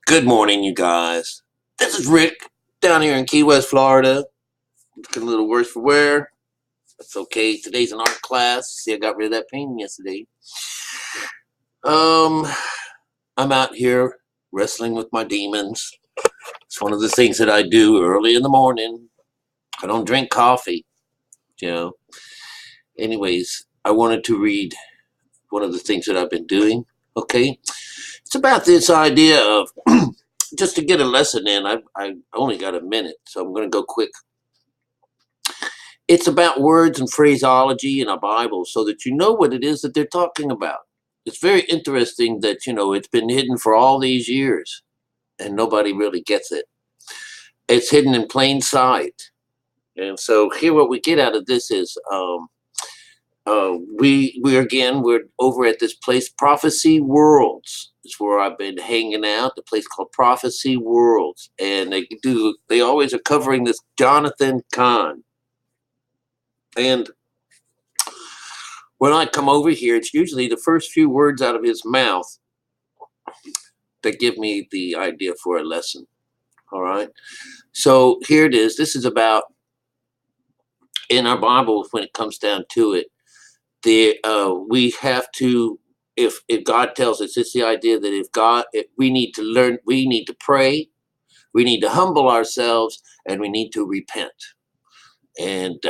Good morning, you guys. This is Rick down here in Key West, Florida. Looking a little worse for wear. That's okay. Today's an art class. See, I got rid of that painting yesterday. Um, I'm out here wrestling with my demons. It's one of the things that I do early in the morning. I don't drink coffee, you know. Anyways, I wanted to read one of the things that I've been doing. Okay, it's about this idea of just to get a lesson in. I only got a minute, so I'm going to go quick. It's about words and phraseology in a Bible so that you know what it is that they're talking about. It's very interesting that, it's been hidden for all these years and nobody really gets it. It's hidden in plain sight. And so here what we get out of this is we're over at this place, Prophecy Worlds. It's where I've been hanging out, the place called Prophecy Worlds. And they always are covering this Jonathan Kahn. And when I come over here, it's usually the first few words out of his mouth that give me the idea for a lesson. All right. So here it is. This is about, in our Bible, when it comes down to it, we have to, if God tells us, it's the idea that we need to learn, we need to pray, we need to humble ourselves, and we need to repent. And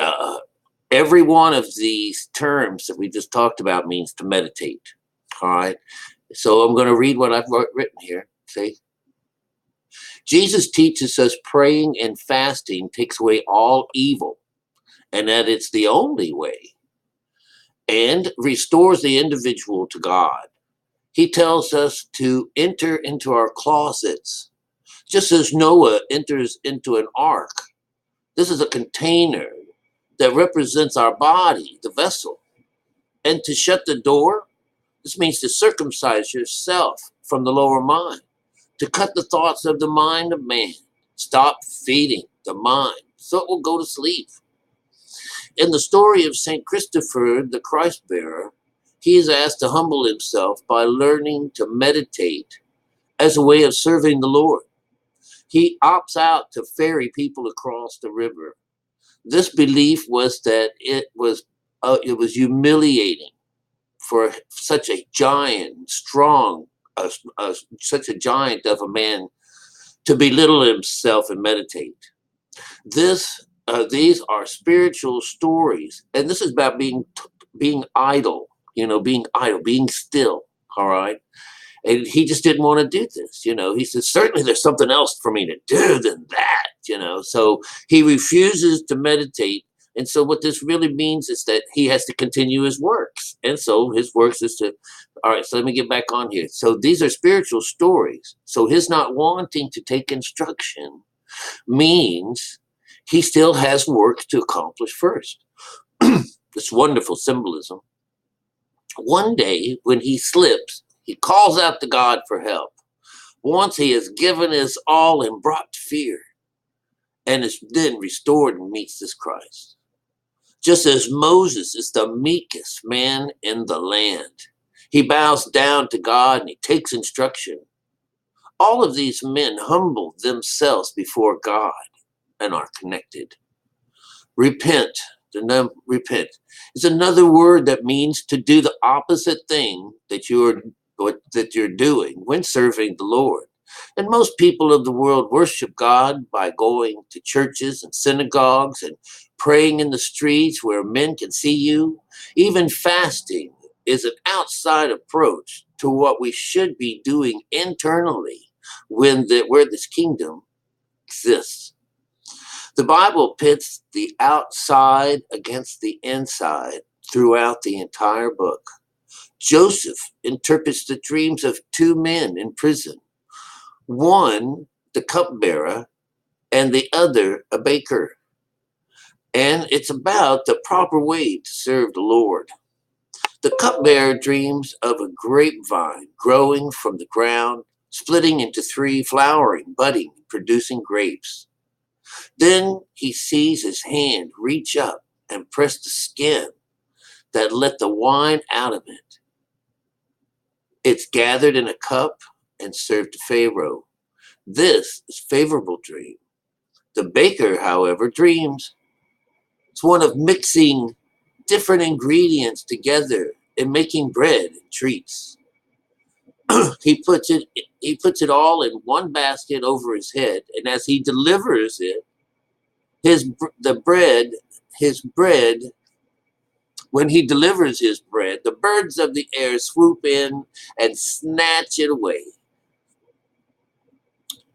every one of these terms that we just talked about means to meditate. All right. So I'm going to read what I've written here. See? Jesus teaches us praying and fasting takes away all evil, and that it's the only way, and restores the individual to God. He tells us to enter into our closets, just as Noah enters into an ark. This is a container that represents our body, the vessel. And to shut the door, this means to circumcise yourself from the lower mind, to cut the thoughts of the mind of man. Stop feeding the mind so it will go to sleep. In the story of St. Christopher, the Christ bearer, he is asked to humble himself by learning to meditate as a way of serving the Lord. He opts out to ferry people across the river. This belief was that it was humiliating for such a giant, strong, such a giant of a man to belittle himself and meditate. These are spiritual stories, and this is about being idle, being still. All right, and he just didn't want to do this. He says certainly there's something else for me to do than that. So he refuses to meditate. And so what this really means is that he has to continue his works. And so his works is to, all right, so let me get back on here. So these are spiritual stories. So his not wanting to take instruction means he still has work to accomplish first. This wonderful symbolism. One day when he slips, he calls out to God for help. Once he has given his all and brought fear, and is then restored and meets this Christ. Just as Moses is the meekest man in the land, he bows down to God and he takes instruction. All of these men humble themselves before God and are connected. Repent. Repent is another word that means to do the opposite thing that you're doing when serving the Lord. And most people of the world worship God by going to churches and synagogues and praying in the streets where men can see you. Even fasting is an outside approach to what we should be doing internally where this kingdom exists. The Bible pits the outside against the inside throughout the entire book. Joseph interprets the dreams of two men in prison. One, the cupbearer, and the other, a baker. And it's about the proper way to serve the Lord. The cupbearer dreams of a grapevine growing from the ground, splitting into three, flowering, budding, producing grapes. Then he sees his hand reach up and press the skin that let the wine out of it. It's gathered in a cup and served to Pharaoh. This is favorable dream. The baker, however, dreams. It's one of mixing different ingredients together and making bread and treats. he puts it he puts it all in one basket over his head, and as he delivers it, his bread, when he delivers his bread, the birds of the air swoop in and snatch it away.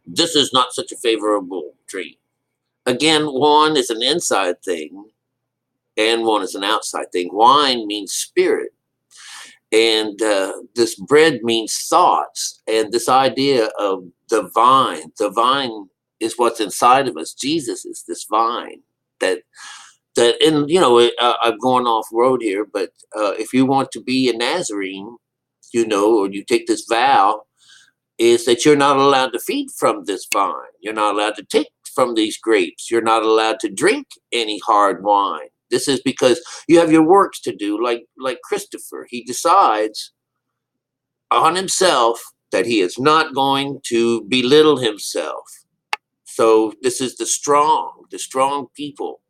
This is not such a favorable dream. Again, one is an inside thing and one is an outside thing. Wine means spirit, and this bread means thoughts, and this idea of the vine. The vine is what's inside of us. Jesus is this vine that and I'm going off road here, but if you want to be a Nazarene, or you take this vow, is that you're not allowed to feed from this vine. You're not allowed to take from these grapes. You're not allowed to drink any hard wine. This is because you have your works to do, like Christopher. He decides on himself that he is not going to belittle himself. So this is the strong people.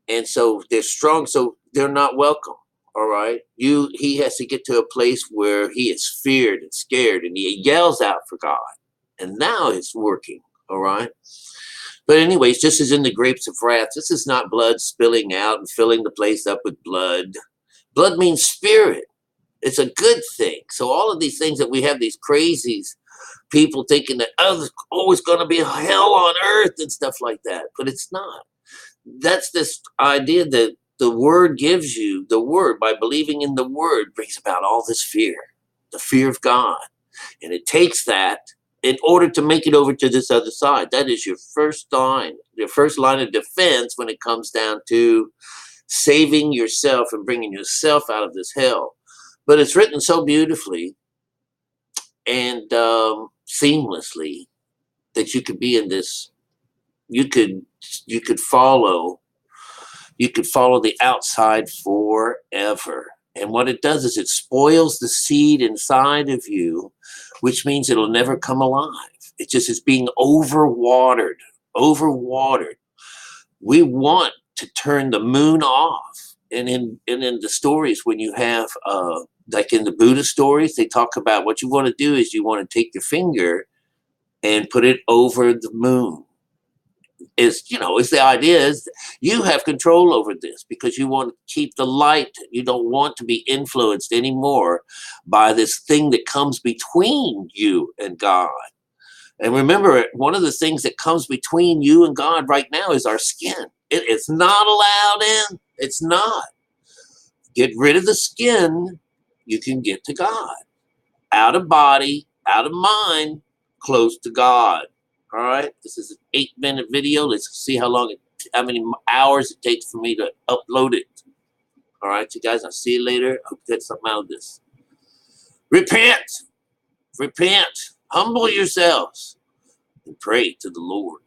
And so they're strong, so they're not welcome. All right. He has to get to a place where he is feared and scared and he yells out for God. And now it's working. All right. But anyways, just as in the grapes of wrath, this is not blood spilling out and filling the place up with blood. Blood means spirit. It's a good thing. So all of these things that we have, these crazies, people thinking that, there's always going to be hell on earth and stuff like that. But it's not. That's this idea that the word gives you. The word, by believing in the word, brings about all this fear, the fear of God. And it takes that in order to make it over to this other side. That is your first line of defense when it comes down to saving yourself and bringing yourself out of this hell. But it's written so beautifully and seamlessly that you could be in this. You could follow the outside forever. And what it does is it spoils the seed inside of you, which means it'll never come alive. It just is being overwatered. We want to turn the moon off. And in the stories, when you have like in the Buddha stories, they talk about what you want to do is you want to take your finger and put it over the moon. Is the idea is you have control over this because you want to keep the light. You don't want to be influenced anymore by this thing that comes between you and God. And remember, one of the things that comes between you and God right now is our skin. It's not allowed in. It's not. Get rid of the skin, you can get to God. Out of body, out of mind, close to God. All right, this is an 8-minute video. Let's see how many hours it takes for me to upload it. All right, you guys, I'll see you later. I'll get something out of this. Repent, humble yourselves, and pray to the Lord.